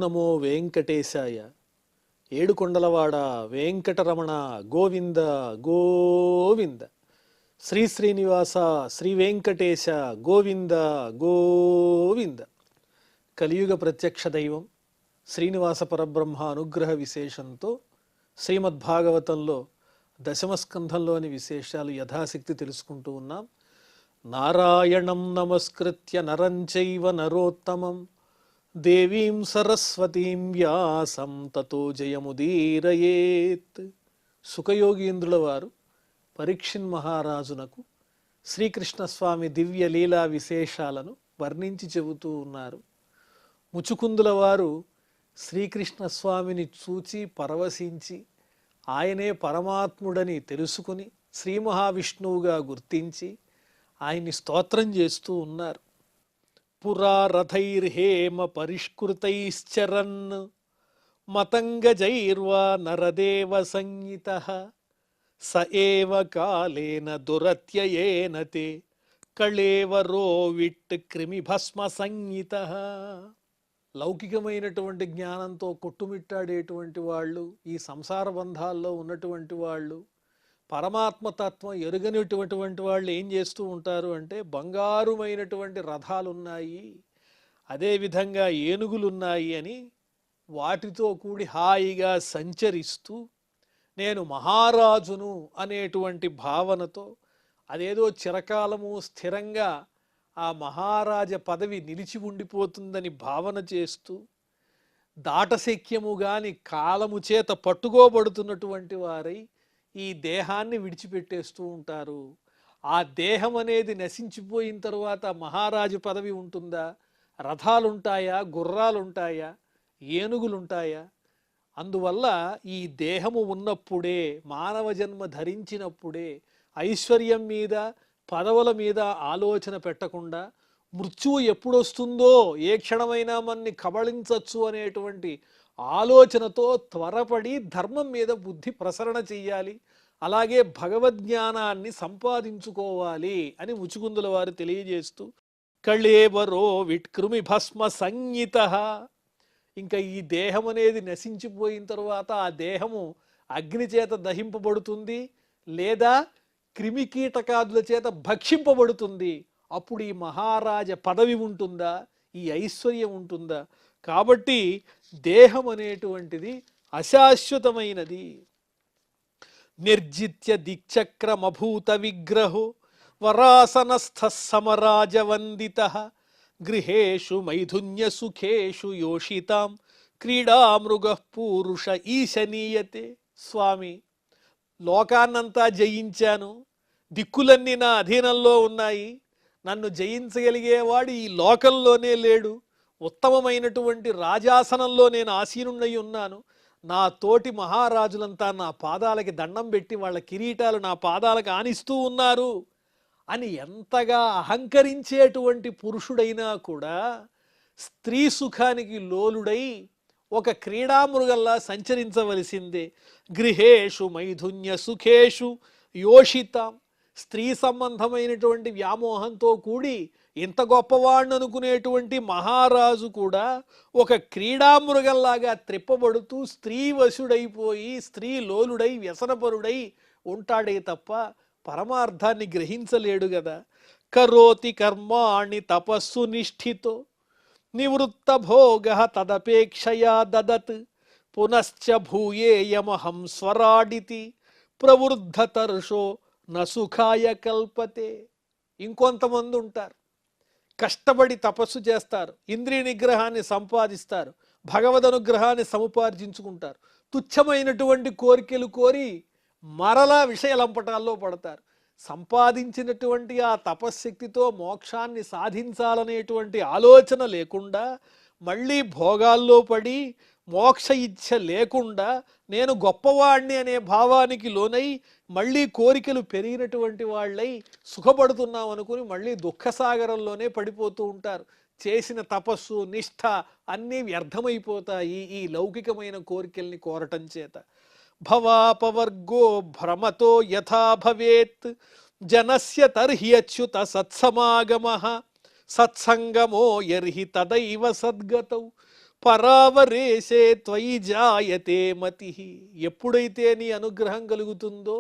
నమో వెంకటేశాయ. ఏడుకొండలవాడ వెంకటరమణ గోవింద గోవింద. శ్రీ శ్రీనివాస శ్రీ వెంకటేశ గోవింద గోవింద. కలియుగ ప్రత్యక్ష దైవం శ్రీనివాస పరబ్రహ్మ అనుగ్రహ విశేషంతో శ్రీమద్భాగవతంలో దశమస్కంధంలోని విశేషాలు యథాశక్తి తెలుసుకుంటూ ఉన్నాం. నారాయణం నమస్కృత్య నరం చైవ నరోత్తమం దేవీం సరస్వతీం వ్యాసం తతో జయముదీరయేత్. సుఖయోగీంద్రుల వారు పరీక్షిన్ మహారాజునకు శ్రీకృష్ణస్వామి దివ్య లీలా విశేషాలను వర్ణించి చెబుతూ ఉన్నారు. ముచుకుందుల వారు శ్రీకృష్ణస్వామిని చూచి పరవశించి ఆయనే పరమాత్ముడని తెలుసుకుని శ్రీ మహావిష్ణువుగా గుర్తించి ఆయన్ని స్తోత్రం చేస్తూ ఉన్నారు. పురా రథైర్హేమ పరిష్కృతైశ్చరన్ మతంగజైర్వా నరదేవ సంగీతః స ఏవ కాలేన దురత్యయేన తే కళేవరో విట్ క్రిమిభస్మ సంగీతః. లౌకికమైనటువంటి జ్ఞానంతో కొట్టుమిట్టాడేటువంటి వాళ్ళు, ఈ సంసార బంధాల్లో ఉన్నటువంటి వాళ్ళు, పరమాత్మతత్వం ఎరుగనిటువంటి వాళ్ళు ఏం చేస్తూ ఉంటారు అంటే, బంగారుమైనటువంటి రథాలున్నాయి, అదేవిధంగా ఏనుగులున్నాయి అని వాటితో కూడి హాయిగా సంచరిస్తూ నేను మహారాజును అనేటువంటి భావనతో, అదేదో చిరకాలము స్థిరంగా ఆ మహారాజ పదవి నిలిచి ఉండిపోతుందని భావన చేస్తూ, దాటశక్యము గాని కాలము చేత పట్టుకోబడుతున్నటువంటి వారై ఈ దేహాన్ని విడిచిపెట్టేస్తూ ఉంటారు. ఆ దేహం అనేది నశించిపోయిన తర్వాత మహారాజు పదవి ఉంటుందా? రథాలుంటాయా? గుర్రాలుంటాయా? ఏనుగులుంటాయా? అందువల్ల ఈ దేహము ఉన్నప్పుడే, మానవ జన్మ ధరించినప్పుడే ఐశ్వర్యం మీద, పదవుల మీద ఆలోచన పెట్టకుండా, మృత్యువు ఎప్పుడొస్తుందో, ఏ క్షణమైనా మన్ని కబళించవచ్చు అనేటువంటి ఆలోచనతో త్వరపడి ధర్మం మీద బుద్ధి ప్రసరణ చెయ్యాలి, అలాగే భగవద్జ్ఞానాన్ని సంపాదించుకోవాలి అని ముచుకుందుల వారు తెలియజేస్తూ, కళేవరో విట్కృమి భస్మ సంగీతః. ఇంకా ఈ దేహం అనేది నశించిపోయిన తర్వాత ఆ దేహము అగ్ని చేత దహింపబడుతుంది, లేదా క్రిమికీటకాదుల చేత భక్షింపబడుతుంది. అప్పుడు ఈ మహారాజ పదవి ఉంటుందా? ఈ ఐశ్వర్యం ఉంటుందా? కాబట్టి దేహం అనేటువంటిది అశాశ్వతమైనది. నిర్జిత్య దిక్చక్రమభూత విగ్రహో వరాసనస్థ సమరాజవందితః గృహేషు మైథున్య సుఖేషు యోషితాం క్రీడామృగః పూరుష ఈశనీయతే. స్వామి, లోకాన్నంతా జయించాను, దిక్కులన్నీ నా అధీనంలో ఉన్నాయి, నన్ను జయించగలిగేవాడు ఈ లోకంలోనే లేడు, ఉత్తమమైనటువంటి రాజాసనంలో నేను ఆసీనున్నై ఉన్నాను, నా తోటి మహారాజులంతా నా పాదాలకి దండం పెట్టి వాళ్ళ కిరీటాలు నా పాదాలకు ఆనిస్తూ ఉన్నారు అని ఎంతగా అహంకరించేటువంటి పురుషుడైనా కూడా స్త్రీ సుఖానికి లోలుడై ఒక క్రీడామృగల్లా సంచరించవలసిందే. గృహేషు మైథున్య సుఖేషు యోషితాం. స్త్రీ సంబంధమైనటువంటి వ్యామోహంతో కూడి ఇంత గొప్పవాణ్ణి అనుకునేటువంటి మహారాజు కూడా ఒక క్రీడామృగంలాగా త్రిప్పబడుతూ స్త్రీ వశుడైపోయి, స్త్రీ లోలుడై, వ్యసనపరుడై ఉంటాడే తప్ప పరమార్థాన్ని గ్రహించలేడు కదా. కరోతి కర్మాణి తపస్సు నిష్ఠితో నివృత్త భోగ తదపేక్షయా దదత్ పునశ్చ భూయేయమహం స్వరాడితి ప్రవృద్ధతర్షో నసుఖాయ కల్పతే. ఇంకొంతమంది ఉంటారు, కష్టపడి తపస్సు చేస్తారు, ఇంద్రియ నిగ్రహాన్ని సంపాదిస్తారు, భగవద్ అనుగ్రహాన్ని సముపార్జించుకుంటారు, తుచ్చమైనటువంటి కోరికలు కోరి మరలా విషయలంపటాల్లో పడతారు. సంపాదించినటువంటి ఆ తపశ్శక్తితో మోక్షాన్ని సాధించాలనేటువంటి ఆలోచన లేకుండా మళ్ళీ భోగాల్లో పడి, మోక్ష ఇచ్ఛ లేకుండా నేను గొప్పవాణ్ణి అనే భావానికి లోనై మళ్ళీ కోరికలు పెరిగినటువంటి వాళ్ళై సుఖపడుతున్నాం అనుకుని మళ్ళీ దుఃఖసాగరంలోనే పడిపోతూ ఉంటారు. చేసిన తపస్సు, నిష్ఠ అన్నీ వ్యర్థమైపోతాయి ఈ లౌకికమైన కోరికల్ని కోరటం చేత. భవాపవర్గో భ్రమతో యథా భవేత్ జనస్య తర్హ్యచ్యుత సత్సమాగమః సత్సంగమో యర్హి తదైవ సద్గతౌ పరావరేశే త్వయి జాయతే మతి. ఎప్పుడైతే నీ అనుగ్రహం కలుగుతుందో,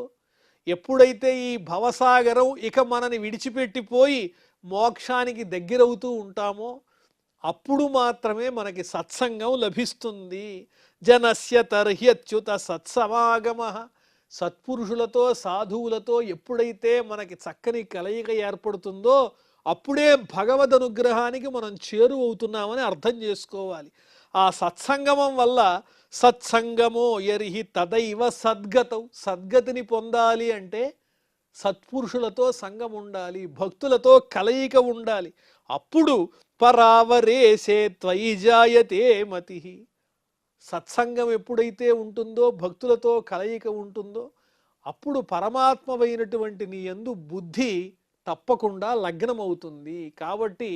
ఎప్పుడైతే ఈ భవసాగరం ఇక మనని విడిచిపెట్టిపోయి మోక్షానికి దగ్గరవుతూ ఉంటామో అప్పుడు మాత్రమే మనకి సత్సంగం లభిస్తుంది. జనస్య తర్హ్యచ్యుత సత్సమాగమ. సత్పురుషులతో సాధువులతో ఎప్పుడైతే మనకి చక్కని కలయిక ఏర్పడుతుందో అప్పుడే భగవద్ అనుగ్రహానికి మనం చేరువవుతున్నామని అర్థం చేసుకోవాలి. ఆ సత్సంగమం వల్ల సత్సంగమో ఎరిహి తదైవ సద్గతౌ. సద్గతిని పొందాలి అంటే సత్పురుషులతో సంగం ఉండాలి, భక్తులతో కలయిక ఉండాలి. అప్పుడు పరావరేశే త్వయి జాయతే మతి. సత్సంగం ఎప్పుడైతే ఉంటుందో, భక్తులతో కలయిక ఉంటుందో అప్పుడు పరమాత్మవైనటువంటి నీ యందు బుద్ధి తప్పకుండా లగ్నమవుతుంది. కాబట్టి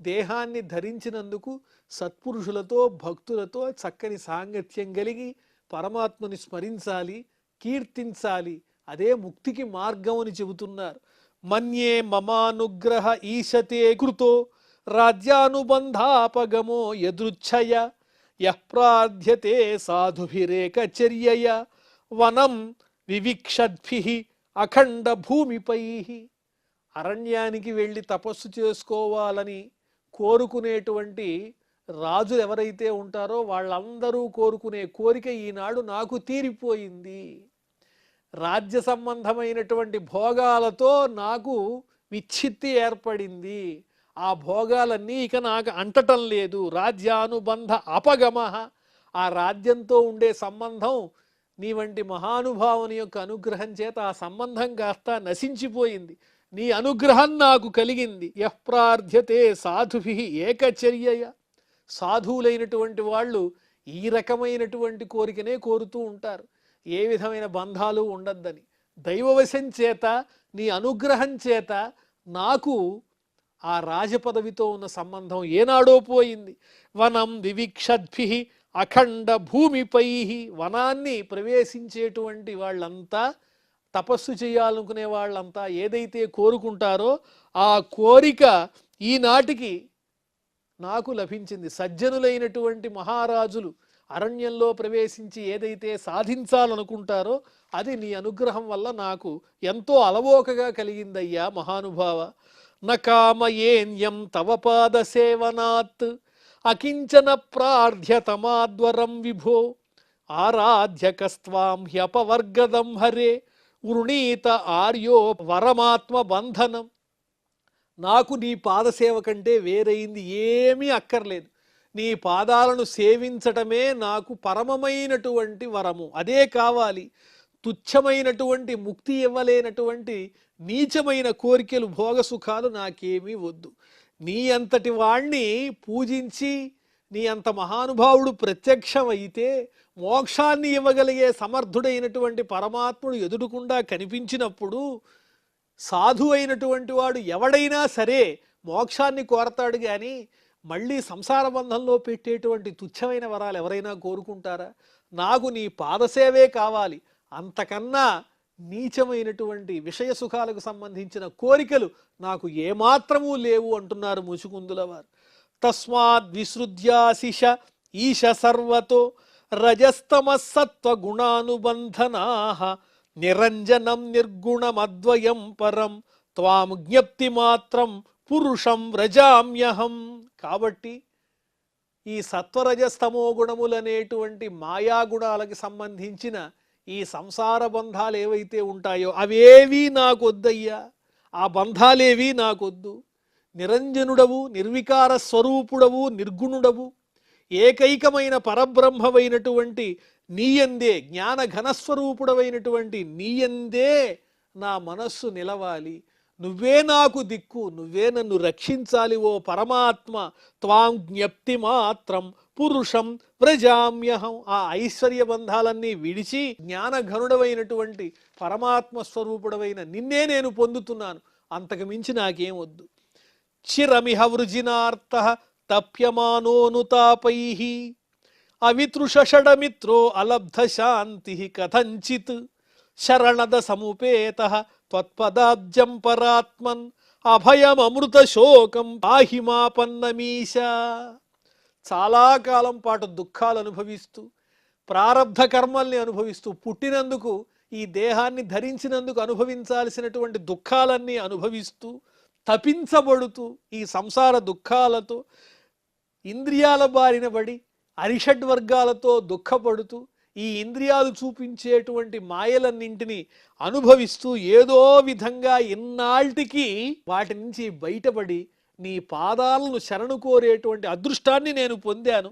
దేహాన్ని ధరించినందుకు సత్పురుషులతో భక్తులతో చక్కని సాంగత్యం కలిగి పరమాత్మని స్మరించాలి, కీర్తించాలి. అదే ముక్తికి మార్గం అని చెబుతున్నారు. మన్యే మమానుగ్రహ ఈశతే కృతో రాజ్యానుబంధాపగమో యదృచ్ఛయ యః ప్రార్థ్యతే సాధుభిరేకచర్యయ వనం వివిక్షద్భిః అఖండ భూమిపై. అరణ్యానికి వెళ్ళి తపస్సు చేసుకోవాలని కోరుకునేటువంటి రాజులు ఎవరైతే ఉంటారో వాళ్ళందరూ కోరుకునే కోరిక ఈనాడు నాకు తీరిపోయింది. రాజ్య సంబంధమైనటువంటి భోగాలతో నాకు విచ్ఛిత్తి ఏర్పడింది. ఆ భోగాలన్నీ ఇక నాకు అంటటం లేదు. రాజ్యానుబంధ అపగమ. ఆ రాజ్యంతో ఉండే సంబంధం నీ వంటి మహానుభావుని యొక్క అనుగ్రహం చేత ఆ సంబంధం కాస్త నశించిపోయింది. నీ అనుగ్రహం నాకు కలిగింది. యః ప్రార్థ్యతే సాధుభిః ఏకచర్యయ. సాధువులైనటువంటి వాళ్ళు ఈ రకమైనటువంటి కోరికనే కోరుతూ ఉంటారు, ఏ విధమైన బంధాలు ఉండద్దని. దైవవశం చేత నీ అనుగ్రహం చేత నాకు ఆ రాజపదవితో ఉన్న సంబంధం ఏనాడో పోయింది. వనం వివిక్షద్భిః అఖండ భూమిపై. వనాన్ని ప్రవేశించేటువంటి వాళ్ళంతా, తపస్సు చేయాలనుకునే వాళ్ళంతా ఏదైతే కోరుకుంటారో ఆ కోరిక ఈనాటికి నాకు లభించింది. సజ్జనులైనటువంటి మహారాజులు అరణ్యంలో ప్రవేశించి ఏదైతే సాధించాలనుకుంటారో అది నీ అనుగ్రహం వల్ల నాకు ఎంతో అలవోకగా కలిగిందయ్యా మహానుభావ. నకామయేన్యం తవ పాద సేవనాత్ అకించన ప్రార్థ్యతమాద్వరం విభో ఆరాధ్యకస్త్వాం హ్యపవర్గదం హరే వృణీత ఆర్యో వరమాత్మ బంధనం. నాకు నీ పాదసేవ కంటే వేరైంది ఏమీ అక్కర్లేదు. నీ పాదాలను సేవించటమే నాకు పరమమైనటువంటి వరము, అదే కావాలి. తుచ్చమైనటువంటి ముక్తి ఇవ్వలేనటువంటి నీచమైన కోరికలు భోగసుఖాలు నాకేమీ వద్దు. నీ అంతటి వాణ్ణి పూజించి నీ అంత మహానుభావుడు ప్రత్యక్షమైతే మోక్షాన్ని ఇవ్వగలిగే సమర్థుడైనటువంటి పరమాత్ముడు ఎదురుకుండా కనిపించినప్పుడు సాధు అయినటువంటి వాడు ఎవడైనా సరే మోక్షాన్ని కోరతాడు. కానీ మళ్ళీ సంసార బంధంలో పెట్టేటువంటి తుచ్చమైన వరాలు ఎవరైనా కోరుకుంటారా? నాకు నీ పాదసేవే కావాలి, అంతకన్నా నీచమైనటువంటి విషయ సుఖాలకు సంబంధించిన కోరికలు నాకు ఏమాత్రమూ లేవు అంటున్నారు ముచుకుందుల వారు. తస్మాద్ విసృజ్యాశిష ఈశ సర్వతో రజస్తమసత్వ గుణానుబంధనాః నిరంజనం నిర్గుణమద్వయం పరం త్వాం జ్ఞప్తి మాత్రం పురుషం వ్రజామ్యహం. కాబట్టి ఈ సత్వరజస్తమో గుణములనేటువంటి మాయాగుణాలకు సంబంధించిన ఈ సంసార బంధాలు ఏవైతే ఉంటాయో అవేవీ నాకొద్దయ్యా, ఆ బంధాలేవీ నాకొద్దు. నిరంజనుడవు, నిర్వికార స్వరూపుడవు, నిర్గుణుడవు, ఏకైకమైన పరబ్రహ్మవైనటువంటి నీయందే, జ్ఞాన ఘనస్వరూపుడవైనటువంటి నీయందే నా మనస్సు నిలవాలి. నువ్వే నాకు దిక్కు, నువ్వే నన్ను రక్షించాలి ఓ పరమాత్మ. త్వాం జ్ఞప్తి మాత్రం పురుషం వ్రజామ్యహం. ఆ ఐశ్వర్య బంధాలన్నీ విడిచి జ్ఞానఘనుడవైనటువంటి పరమాత్మ స్వరూపుడవైన నిన్నే నేను పొందుతున్నాను, అంతకు మించి నాకేం వద్దు. చిరమిహ వృజినార్త తప్యమానోనుతాపైః అవితృషషడమిత్రో అలబ్ధ శాంతి కథంచిత్ శరణద సముపేతః త్వత్పదాబ్జం పరాత్మన్ అభయమమృత శోకం పాహిమాపన్నమీశ. చాలా కాలం పాటు దుఃఖాలు అనుభవిస్తూ ప్రారబ్ధ కర్మల్ని అనుభవిస్తూ పుట్టినందుకు ఈ దేహాన్ని ధరించినందుకు అనుభవించాల్సినటువంటి దుఃఖాలన్నీ అనుభవిస్తూ తపించబడుతూ ఈ సంసార దుఃఖాలతో ఇంద్రియాల బారిన పడి అరిషడ్ వర్గాలతో దుఃఖపడుతూ ఈ ఇంద్రియాలు చూపించేటువంటి మాయలన్నింటినీ అనుభవిస్తూ ఏదో విధంగా ఇన్నాళ్ళకి వాటి నుంచి బయటపడి నీ పాదాలను శరణు కోరేటువంటి అదృష్టాన్ని నేను పొందాను.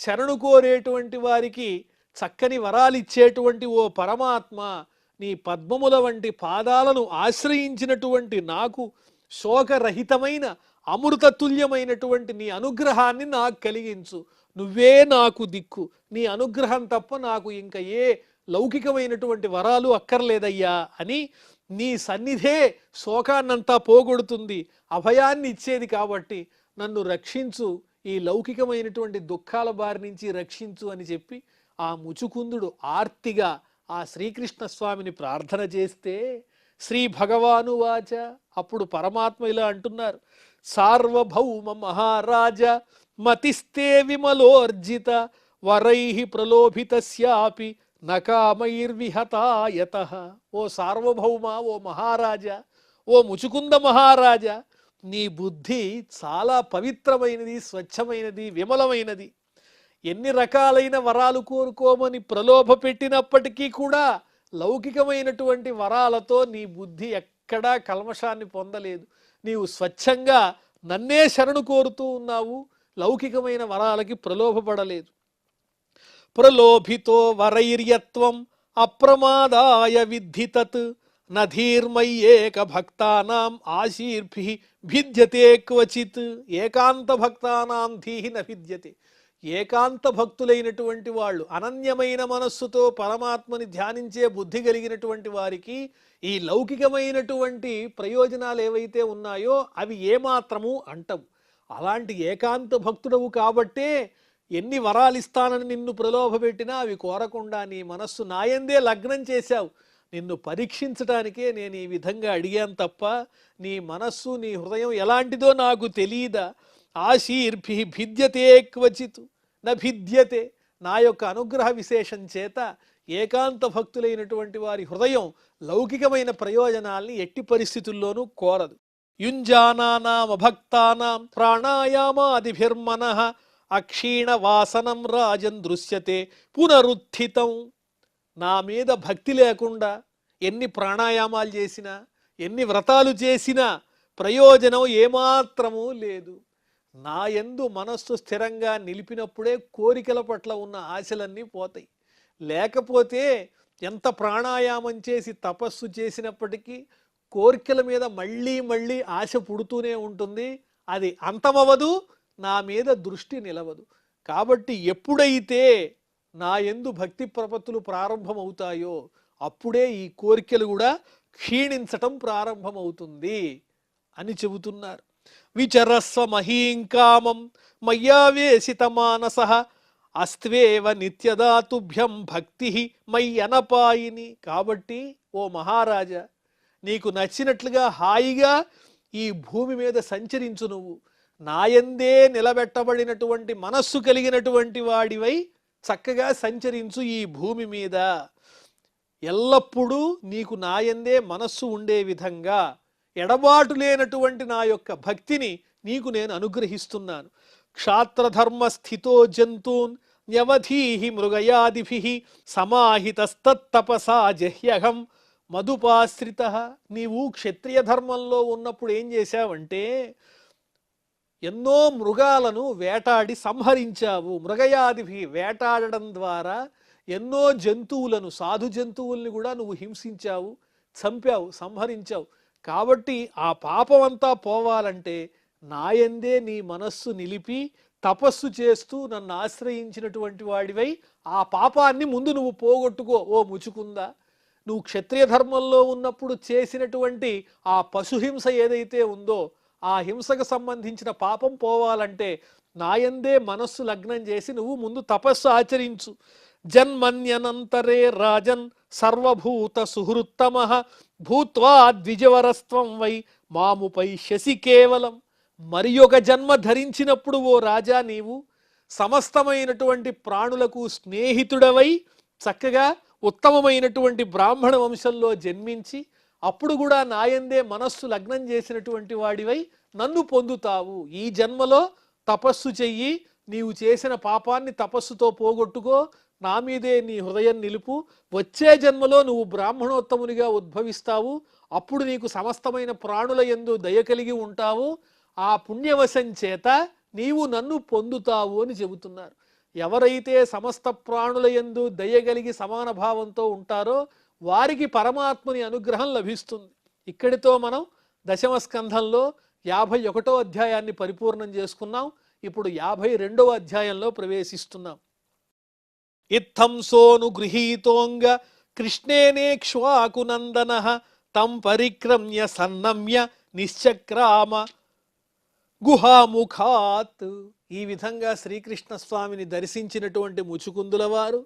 శరణు కోరేటువంటి వారికి చక్కని వరాలు ఇచ్చేటువంటి ఓ పరమాత్మ, నీ పద్మముల వంటి పాదాలను ఆశ్రయించినటువంటి నాకు శోకరహితమైన అమృతతుల్యమైనటువంటి నీ అనుగ్రహాన్ని నాకు కలిగించు. నువ్వే నాకు దిక్కు, నీ అనుగ్రహం తప్ప నాకు ఇంకా ఏ లౌకికమైనటువంటి వరాలు అక్కర్లేదయ్యా అని నీ సన్నిధే శోకాన్నంతా పోగొడుతుంది, అభయాన్ని ఇచ్చేది. కాబట్టి నన్ను రక్షించు, ఈ లౌకికమైనటువంటి దుఃఖాల బారి నుంచి రక్షించు అని చెప్పి ఆ ముచుకుందుడు ఆర్తిగా ఆ శ్రీకృష్ణ స్వామిని ప్రార్థన చేస్తే శ్రీ భగవాను వాచ, అప్పుడు పరమాత్మ ఇలా అంటున్నారు, సార్వభౌమ మహారాజ మతిస్తే విమలోర్జిత వరైః ప్రలోభితస్యాపి నకామైర్విహతాయతః. ఓ సార్వభౌమ, ఓ మహారాజా, ఓ ముచుకుంద మహారాజా, నీ బుద్ధి చాలా పవిత్రమైనది, స్వచ్ఛమైనది, విమలమైనది. ఎన్ని రకాలైన వరాలు కోరుకోమని ప్రలోభ పెట్టినప్పటికీ కూడా లౌకికమైనటువంటి వరాలతో నీ బుద్ధి ఎక్కడా కల్మషాన్ని పొందలేదు. నీవు స్వచ్ఛంగా నన్నే శరణు కోరుతూ ఉన్నావు, లౌకికమైన వరాలకి ప్రలోభపడలేదు. ప్రలోభితో వరైర్యత్వం అప్రమాదాయ విద్ధి తత్ నధీర్మయ్యేక భక్తానాం ఆశీర్భిః భిద్యతే క్వచిత్. ఏకాంత భక్తానాం ధీః న భిద్యతే. ఏకాంత భక్తులైనటువంటి వాళ్ళు, అనన్యమైన మనస్సుతో పరమాత్మని ధ్యానించే బుద్ధి కలిగినటువంటి వారికి ఈ లౌకికమైనటువంటి ప్రయోజనాలు ఏవైతే ఉన్నాయో అవి ఏమాత్రము అంటవు. అలాంటి ఏకాంత భక్తుడవు కాబట్టే ఎన్ని వరాలు ఇస్తానని నిన్ను ప్రలోభ పెట్టినా అవి కోరకుండా నీ మనస్సు నాయందే లగ్నం చేశావు. నిన్ను పరీక్షించడానికే నేను ఈ విధంగా అడిగాను తప్ప నీ మనస్సు, నీ హృదయం ఎలాంటిదో నాకు తెలియదా. ఆశీర్భిః భిద్యతే క్వచిత్ న భిద్యతే. నా యొక్క అనుగ్రహ విశేషం చేత ఏకాంత భక్తులైనటువంటి వారి హృదయం లౌకికమైన ప్రయోజనాల్ని ఎట్టి పరిస్థితుల్లోనూ కోరదు. యుంజానానాం అభక్తానాం ప్రాణాయామాదిభిర్మనః అక్షీణ వాసనం రాజన్ దృశ్యతే పునరుత్థితం. నా మీద భక్తి లేకుండా ఎన్ని ప్రాణాయామాలు చేసినా, ఎన్ని వ్రతాలు చేసినా ప్రయోజనం ఏమాత్రమూ లేదు. నా యందు మనస్సు స్థిరంగా నిలిపినప్పుడే కోరికల పట్ల ఉన్న ఆశలన్నీ పోతాయి. లేకపోతే ఎంత ప్రాణాయామం చేసి తపస్సు చేసినప్పటికీ కోరికల మీద మళ్ళీ మళ్ళీ ఆశ పుడుతూనే ఉంటుంది. అది అంతమవదు, నా మీద దృష్టి నిలవదు. కాబట్టి ఎప్పుడైతే నా యందు భక్తి ప్రపత్తులు ప్రారంభమవుతాయో అప్పుడే ఈ కోరికలు కూడా క్షీణించటం ప్రారంభమవుతుంది అని చెబుతున్నారు. విచరస్వ మహీంకామం మయ్యావేశిత మానసః అస్త్వేవ నిత్యదాతుభ్యం భక్తి మయ్యనపాయిని. కాబట్టి ఓ మహారాజా, నీకు నచ్చినట్లుగా హాయిగా ఈ భూమి మీద సంచరించు. నువ్వు నాయందే నిలబెట్టబడినటువంటి మనస్సు కలిగినటువంటి వాడివై చక్కగా సంచరించు ఈ భూమి మీద. ఎల్లప్పుడూ నీకు నాయందే మనస్సు ఉండే విధంగా ఎడబాటు లేనటువంటి నా యొక్క భక్తిని నీకు నేను అనుగ్రహిస్తున్నాను. క్షాత్రధర్మ స్థితో జంతూన్ న్యవధీహి మృగయాదిభిః సమాహితస్తత్తపసా జహ్యహం మధుపాశ్రిత. నీవు క్షత్రియ ధర్మంలో ఉన్నప్పుడు ఏం చేశావంటే ఎన్నో మృగాలను వేటాడి సంహరించావు. మృగయాదిభి, వేటాడడం ద్వారా ఎన్నో జంతువులను, సాధు జంతువుల్ని కూడా నువ్వు హింసించావు, చంపావు, సంహరించావు. కాబట్టి ఆ పాపం అంతా పోవాలంటే నాయందే నీ మనస్సు నిలిపి తపస్సు చేస్తూ నన్ను ఆశ్రయించినటువంటి వాడివై ఆ పాపాన్ని ముందు నువ్వు పోగొట్టుకో. ఓ ముచుకుందా, నువ్వు క్షత్రియ ధర్మంలో ఉన్నప్పుడు చేసినటువంటి ఆ పశుహింస ఏదైతే ఉందో ఆ హింసకు సంబంధించిన పాపం పోవాలంటే నాయందే మనస్సు లగ్నం చేసి నువ్వు ముందు తపస్సు ఆచరించు. జన్మన్యనంతరే రాజన్ సర్వభూత సుహృత్తమః భూత్వా ద్విజవరస్త్వం వై మాముపై శశి కేవలం. మరి ఒక జన్మ ధరించినప్పుడు ఓ రాజా, నీవు సమస్తమైనటువంటి ప్రాణులకు స్నేహితుడవై చక్కగా ఉత్తమమైనటువంటి బ్రాహ్మణ వంశంలో జన్మించి అప్పుడు కూడా నాయందే మనస్సు లగ్నం చేసినటువంటి వాడివై నన్ను పొందుతావు. ఈ జన్మలో తపస్సు చెయ్యి, నీవు చేసిన పాపాన్ని తపస్సుతో పోగొట్టుకో, నా మీదే నీ హృదయం నిలుపు, వచ్చే జన్మలో నువ్వు బ్రాహ్మణోత్తమునిగా ఉద్భవిస్తావు, అప్పుడు నీకు సమస్తమైన ప్రాణుల యందు దయ కలిగి ఉంటావు, ఆ పుణ్యవశం చేత నీవు నన్ను పొందుతావు అని చెబుతున్నారు. ఎవరైతే సమస్త ప్రాణుల యందు దయగలిగి సమాన భావంతో ఉంటారో వారికి పరమాత్మని అనుగ్రహం లభిస్తుంది. ఇక్కడితో మనం దశమ స్కంధంలో 51వ అధ్యాయాన్ని పరిపూర్ణం చేసుకున్నాం. ఇప్పుడు 52వ అధ్యాయంలో ప్రవేశిస్తున్నాం. ఇత్థం సోను గృహీతోంగ కృష్ణేనేక్ష్వాకునందన తం పరిక్రమ్య సన్నమ్య నిశ్చక్రామ గుహాముఖాత్. ఈ విధంగా శ్రీకృష్ణ స్వామిని దర్శించినటువంటి ముచుకుందుల వారు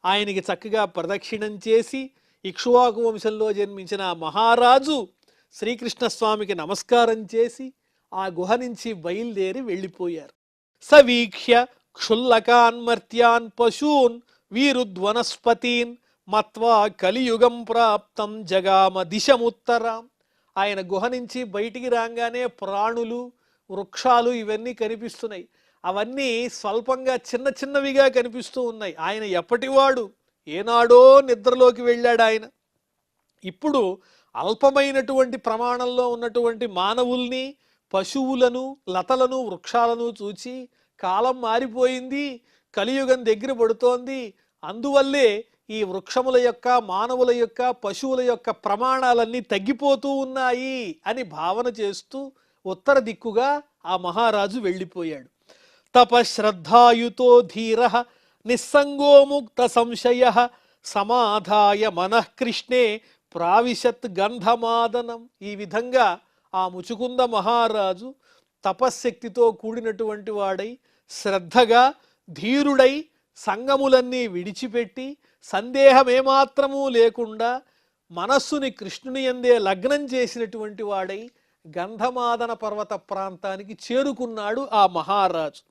ఆయనకి చక్కగా ప్రదక్షిణం చేసి ఇక్ష్వాకు వంశంలో జన్మించిన మహారాజు శ్రీకృష్ణస్వామికి నమస్కారం చేసి ఆ గుహ నుంచి బయలుదేరి వెళ్ళిపోయారు. సవీక్ష్య క్షుల్లకాన్మర్త్యాన్ పశూన్ వీరుద్వనస్పతీన్ మత్వా కలియుగం ప్రాప్తం జగామ దిశముత్తరాం. ఆయన గుహ నుంచి బయటికి రాగానే ప్రాణులు, వృక్షాలు ఇవన్నీ కనిపిస్తున్నాయి. అవన్నీ స్వల్పంగా చిన్న చిన్నవిగా కనిపిస్తూ ఉన్నాయి. ఆయన ఎప్పటివాడు, ఏనాడో నిద్రలోకి వెళ్ళాడు ఆయన. ఇప్పుడు అల్పమైనటువంటి ప్రమాణంలో ఉన్నటువంటి మానవుల్ని, పశువులను, లతలను, వృక్షాలను చూచి కాలం మారిపోయింది, కలియుగం దగ్గర పడుతోంది, అందువల్లే ఈ వృక్షముల యొక్క, మానవుల యొక్క, పశువుల యొక్క ప్రమాణాలన్నీ తగ్గిపోతూ ఉన్నాయి అని భావన చేస్తూ ఉత్తర దిక్కుగా ఆ మహారాజు వెళ్ళిపోయాడు. తపశ్రద్ధాయుతో ధీర నిస్సంగో ముక్త సంశయ సమాధాయ మనఃకృష్ణే ప్రావిశత్ గంధమాదనం. ఈ విధంగా ఆ ముచుకుంద మహారాజు తపశ్శక్తితో కూడినటువంటి వాడై, శ్రద్ధగా, ధీరుడై, సంగములన్నీ విడిచిపెట్టి, సందేహమేమాత్రమూ లేకుండా మనస్సుని కృష్ణుని యందే లగ్నం చేసినటువంటి వాడై గంధమాదన పర్వత ప్రాంతానికి చేరుకున్నాడు ఆ మహారాజు.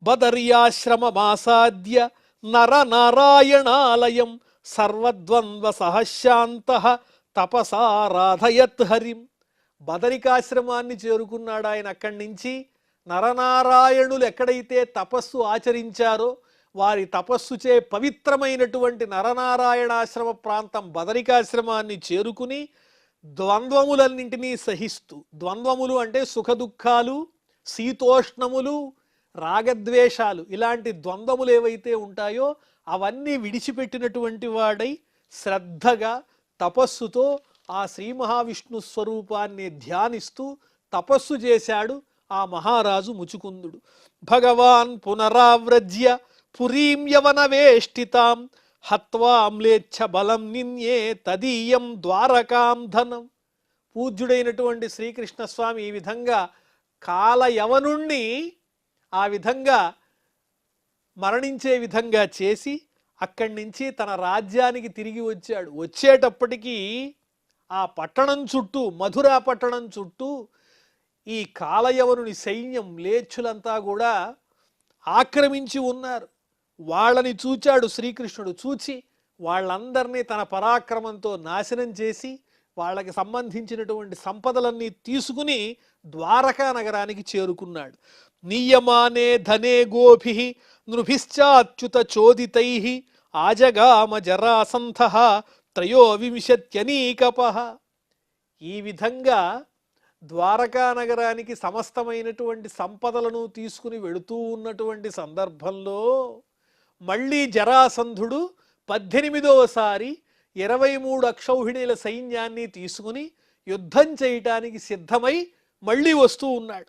బదర్యాశ్రమమాసాద్య నరనారాయణాలయం సర్వద్వంద్వ సహశాంత తపసారాధయత్ హరిం. బదరికాశ్రమాన్ని చేరుకున్నాడు ఆయన. అక్కడి నుంచి నరనారాయణులు ఎక్కడైతే తపస్సు ఆచరించారో వారి తపస్సుచే పవిత్రమైనటువంటి నరనారాయణాశ్రమ ప్రాంతం బదరికాశ్రమాన్ని చేరుకుని ద్వంద్వములన్నింటినీ సహిస్తూ, ద్వంద్వములు అంటే సుఖదుఖాలు, శీతోష్ణములు, రాగద్వేషాలు, ఇలాంటి ద్వంద్వములు ఏవైతే ఉంటాయో అవన్నీ విడిచిపెట్టినటువంటి వాడై శ్రద్ధగా తపస్సుతో ఆ శ్రీ మహావిష్ణు స్వరూపాన్ని ధ్యానిస్తూ తపస్సు చేశాడు ఆ మహారాజు ముచుకుందుడు. భగవాన్ పునరావ్రజ్య పురీం యవనవేష్టితాం హత్వామ్లేచ్ఛ బలం నిన్యే తదీయం ద్వారకాం ధనం. పూజ్యుడైనటువంటి శ్రీకృష్ణస్వామి ఈ విధంగా కాలయవనుణ్ణి ఆ విధంగా మరణించే విధంగా చేసి అక్కడి నుంచి తన రాజ్యానికి తిరిగి వచ్చాడు. వచ్చేటప్పటికీ ఆ పట్టణం చుట్టూ, మధురా పట్టణం చుట్టూ ఈ కాలయవనుని సైన్యం, లేచ్చులంతా కూడా ఆక్రమించి ఉన్నారు. వాళ్ళని చూచాడు శ్రీకృష్ణుడు. చూచి వాళ్ళందరినీ తన పరాక్రమంతో నాశనం చేసి వాళ్ళకి సంబంధించినటువంటి సంపదలన్నీ తీసుకుని ద్వారకా నగరానికి చేరుకున్నాడు. నియమానే ధనే గోభి నృభిశ్చాచ్యుత చోదితై ఆజగామ జరాసంధ త్రయోవింశత్యనీకపః. ఈ విధంగా ద్వారకా నగరానికి సమస్తమైనటువంటి సంపదలను తీసుకుని వెళుతూ ఉన్నటువంటి సందర్భంలో మళ్ళీ జరాసంధుడు 18వసారి 23 అక్షౌహిణీల సైన్యాన్ని తీసుకుని యుద్ధం చేయటానికి సిద్ధమై మళ్ళీ వస్తూ ఉన్నాడు.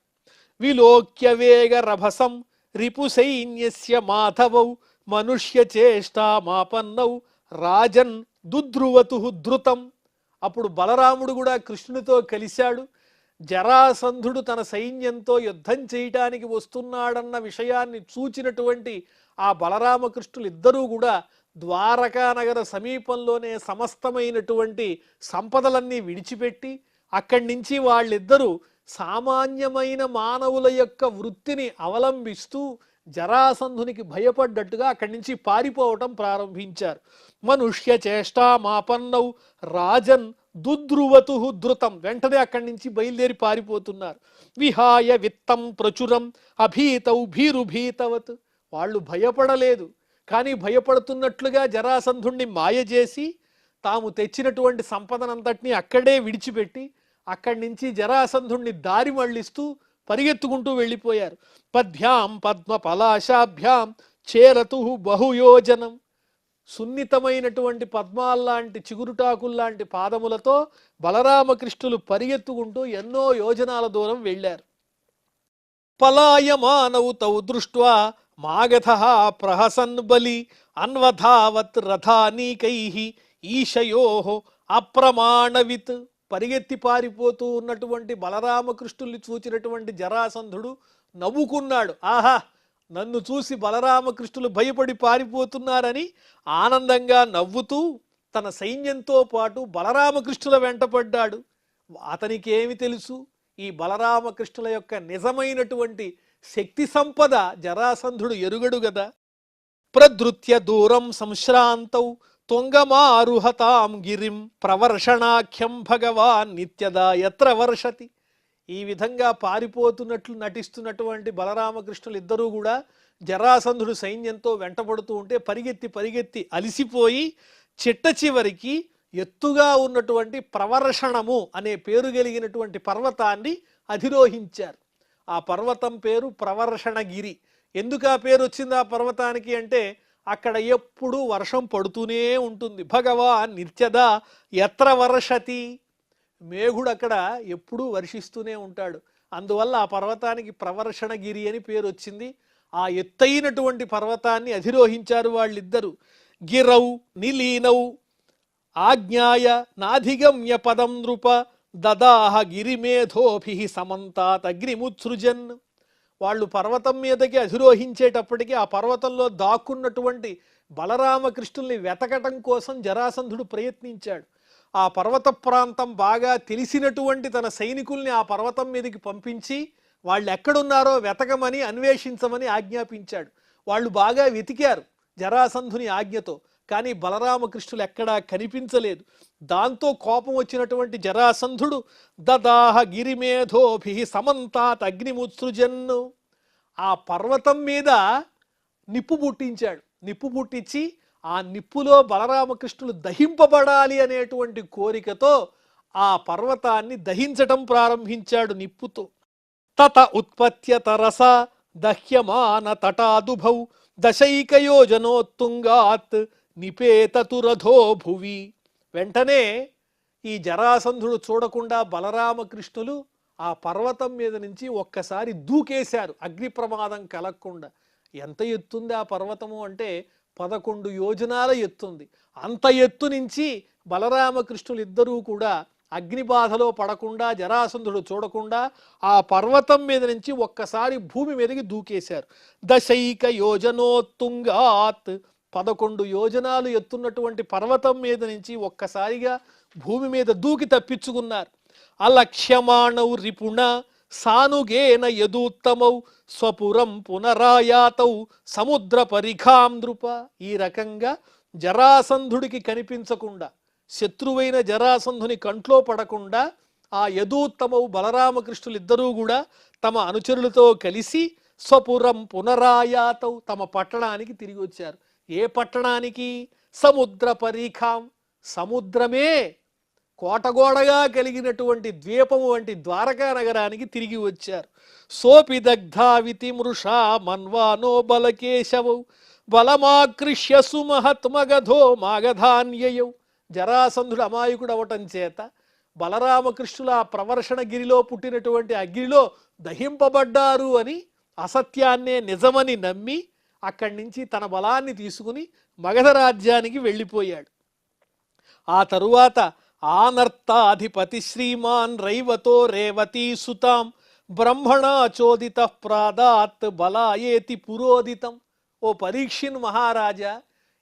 విలోక్య వేగ రభసం రిపు సైన్యస్య మాధవౌ మనుష్య చేష్టామాపన్నౌ రాజన్ దుద్రువతు ధృతం. అప్పుడు బలరాముడు కూడా కృష్ణునితో కలిశాడు. జరాసంధుడు తన సైన్యంతో యుద్ధం చేయటానికి వస్తున్నాడన్న విషయాన్ని చూచినటువంటి ఆ బలరామకృష్ణులు ఇద్దరూ కూడా ద్వారకా నగర సమీపంలోనే సమస్తమైనటువంటి సంపదలన్నీ విడిచిపెట్టి అక్కడి నుంచి వాళ్ళిద్దరూ సామాన్యమైన మానవుల యొక్క వృత్తిని అవలంబిస్తూ జరాసంధునికి భయపడ్డట్టుగా అక్కడి నుంచి పారిపోవటం ప్రారంభించారు. మనుష్య చేష్టామాపన్నౌ రాజన్ దుద్రువతు ధృతం, వెంటనే అక్కడి నుంచి బయలుదేరి పారిపోతున్నారు. విహాయ విత్తం ప్రచురం అభీతౌ భీరుభీతవత్, వాళ్ళు భయపడలేదు, కానీ భయపడుతున్నట్లుగా జరాసంధుణ్ణి మాయ చేసి తాము తెచ్చినటువంటి సంపదనంతటినీ అక్కడే విడిచిపెట్టి అక్కడి నుంచి జరాసంధుణ్ణి దారి మళ్లిస్తూ పరిగెత్తుకుంటూ వెళ్ళిపోయారు. పద్భ్యాం పద్మ పలాశాభ్యాం చేరతు బహుయోజనం, సున్నితమైనటువంటి పద్మాల్లాంటి చిగురుటాకుల్లాంటి పాదములతో బలరామకృష్ణులు పరిగెత్తుకుంటూ ఎన్నో యోజనాల దూరం వెళ్ళారు. పలాయమానౌ తౌ దృష్ట్వా మాగధః ప్రహసన్ బలి అన్వధావత్ రథానీకైః ఈశయోః అప్రమాణవిత్, పరిగెత్తి పారిపోతూ ఉన్నటువంటి బలరామకృష్ణుల్ని చూచినటువంటి జరాసంధుడు నవ్వుకున్నాడు. ఆహా, నన్ను చూసి బలరామకృష్ణులు భయపడి పారిపోతున్నారని ఆనందంగా నవ్వుతూ తన సైన్యంతో పాటు బలరామకృష్ణుల వెంటపడ్డాడు. అతనికి ఏమి తెలుసు ఈ బలరామకృష్ణుల యొక్క నిజమైనటువంటి శక్తి సంపద జరాసంధుడు ఎరుగడు గదా. ప్రధృత్య దూరం సంశ్రాంతౌ తుంగమారుహతాం గిరిం ప్రవర్షణాఖ్యం భగవాన్ నిత్యదా యత్ర వర్షతి. ఈ విధంగా పారిపోతున్నట్లు నటిస్తున్నటువంటి బలరామకృష్ణులు ఇద్దరూ కూడా జరాసంధుడు సైన్యంతో వెంటబడుతూ ఉంటే పరిగెత్తి పరిగెత్తి అలిసిపోయి చిట్ట చివరికి ఎత్తుగా ఉన్నటువంటి ప్రవర్షణము అనే పేరు కలిగినటువంటి పర్వతాన్ని అధిరోహించారు. ఆ పర్వతం పేరు ప్రవర్షణగిరి. ఎందుకు ఆ పేరు వచ్చింది ఆ పర్వతానికి అంటే అక్కడ ఎప్పుడూ వర్షం పడుతూనే ఉంటుంది. భగవాన్ నిత్యదా యత్ర వర్షతి, మేఘుడు అక్కడ ఎప్పుడూ వర్షిస్తూనే ఉంటాడు. అందువల్ల ఆ పర్వతానికి ప్రవర్షణగిరి అని పేరు వచ్చింది. ఆ ఎత్తైనటువంటి పర్వతాన్ని అధిరోహించారు వాళ్ళిద్దరూ. గిరౌ నిలీనౌ ఆజ్ఞాయ నాధిగమ్య పదం నృప దదాహ గిరిమేధోభి సమంతాత్ అగ్నిముత్సృజన్. వాళ్ళు పర్వతం మీదకి అధిరోహించేటప్పటికీ ఆ పర్వతంలో దాక్కున్నటువంటి బలరామకృష్ణుల్ని వెతకటం కోసం జరాసంధుడు ప్రయత్నించాడు. ఆ పర్వత ప్రాంతం బాగా తెలిసినటువంటి తన సైనికుల్ని ఆ పర్వతం మీదకి పంపించి వాళ్ళు ఎక్కడున్నారో వెతకమని అన్వేషించమని ఆజ్ఞాపించాడు. వాళ్ళు బాగా వెతికారు జరాసంధుని ఆజ్ఞతో, కానీ బలరామకృష్ణులు ఎక్కడా కనిపించలేదు. దాంతో కోపం వచ్చినటువంటి జరాసంధుడు దదాహ గిరిమేధోభి సమంతాత్ అగ్నిముత్సృజన్ను, ఆ పర్వతం మీద నిప్పు పుట్టించాడు. నిప్పు పుట్టించి ఆ నిప్పులో బలరామకృష్ణులు దహింపబడాలి అనేటువంటి కోరికతో ఆ పర్వతాన్ని దహించటం ప్రారంభించాడు నిప్పుతో. తత ఉత్పత్య తరస దహ్యమాన తటాదుభౌ దశైకయోజనోత్తుంగాత్ నిపేతతురథో భువి. వెంటనే ఈ జరాసంధుడు చూడకుండా బలరామకృష్ణులు ఆ పర్వతం మీద నుంచి ఒక్కసారి దూకేశారు అగ్ని ప్రమాదం కలగకుండా. ఎంత ఎత్తుంది ఆ పర్వతము అంటే 11 యోజనాల ఎత్తుంది. అంత ఎత్తు నుంచి బలరామకృష్ణులు ఇద్దరూ కూడా అగ్ని బాధలో పడకుండా జరాసంధుడు చూడకుండా ఆ పర్వతం మీద నుంచి ఒక్కసారి భూమి మీదకి దూకేశారు. దశైక యోజనోత్తుంగాత్, 11 యోజనాలు ఎత్తున్నటువంటి పర్వతం మీద నుంచి ఒక్కసారిగా భూమి మీద దూకి తప్పించుకున్నారు. అలక్ష్యమాణౌ రిపుణ సానుగేన యదూత్తమౌ స్వపురం పునరాయాతౌ సముద్ర పరిఖాం నృప. ఈ రకంగా జరాసంధుడికి కనిపించకుండా, శత్రువైన జరాసంధుని కంట్లో పడకుండా ఆ యదూత్తమౌ బలరామకృష్ణులు ఇద్దరూ కూడా తమ అనుచరులతో కలిసి స్వపురం పునరాయాతౌ, తమ పట్టణానికి తిరిగి వచ్చారు. ఏ పట్టణానికి? సముద్ర పరిఖాం, సముద్రమే కోటగోడగా కలిగినటువంటి ద్వీపము వంటి ద్వారకా నగరానికి తిరిగి వచ్చారు. సోపి దగ్ధావితి మృషా మన్వానో బలకేశవౌ బలమాకృష్య సుమహత్మగధో మాగధాన్యయౌ. జరాసంధుడు అమాయకుడు అవటం చేత బలరామకృష్ణుల ఆ ప్రవర్షణగిరిలో పుట్టినటువంటి అగ్నిలో దహింపబడ్డారు అని అసత్యాన్నే నిజమని నమ్మి అక్కడి నుంచి తన బలాన్ని తీసుకుని మగధ రాజ్యానికి వెళ్ళిపోయాడు. ఆ తరువాత ఆనర్తాధిపతి శ్రీమాన్ రైవతో రేవతీ సుతాం బ్రహ్మణా చోదిత ప్రాదాత్ బలాయేతి పురోదితం. ఓ పరీక్షిన్ మహారాజా,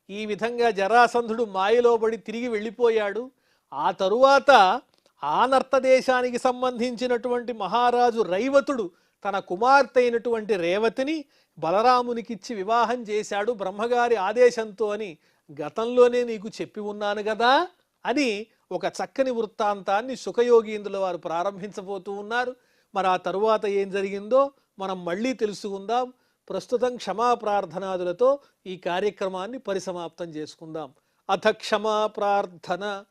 ఈ విధంగా జరాసంధుడు మాయలో పడి తిరిగి వెళ్ళిపోయాడు. ఆ తరువాత ఆనర్త దేశానికి సంబంధించినటువంటి మహారాజు రైవతుడు తన కుమార్తె అయినటువంటి రేవతిని బలరామునికిచ్చి వివాహం చేశాడు బ్రహ్మగారి ఆదేశంతో అని గతంలోనే నీకు చెప్పి ఉన్నాను కదా అని ఒక చక్కని వృత్తాంతాన్ని సుఖయోగీంద్రుల వారు ప్రారంభించబోతూ ఉన్నారు. మరి ఆ తరువాత ఏం జరిగిందో మనం మళ్ళీ తెలుసుకుందాం. ప్రస్తుతం క్షమా ప్రార్థనాదులతో ఈ కార్యక్రమాన్ని పరిసమాప్తం చేసుకుందాం. అథ క్షమా ప్రార్థన.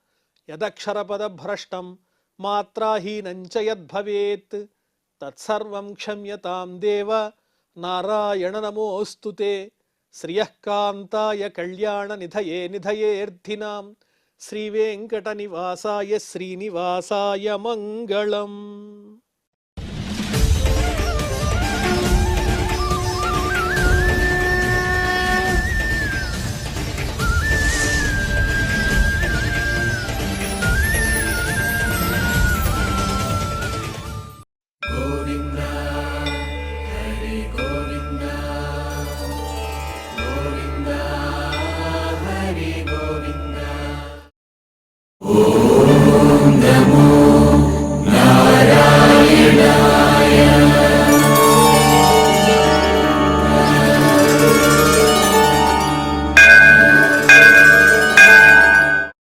యదక్షరపద భ్రష్టం మాత్రాహీనంచ యద్భవేత్ తత్సర్వం క్షమ్యతాం దేవ నారాయణ నమోస్తుతే. శ్రియఃకాంతాయ కళ్యాణ నిధయే నిధయేర్థినాం శ్రీవేంకట నివాసాయ శ్రీనివాసాయ మంగళం.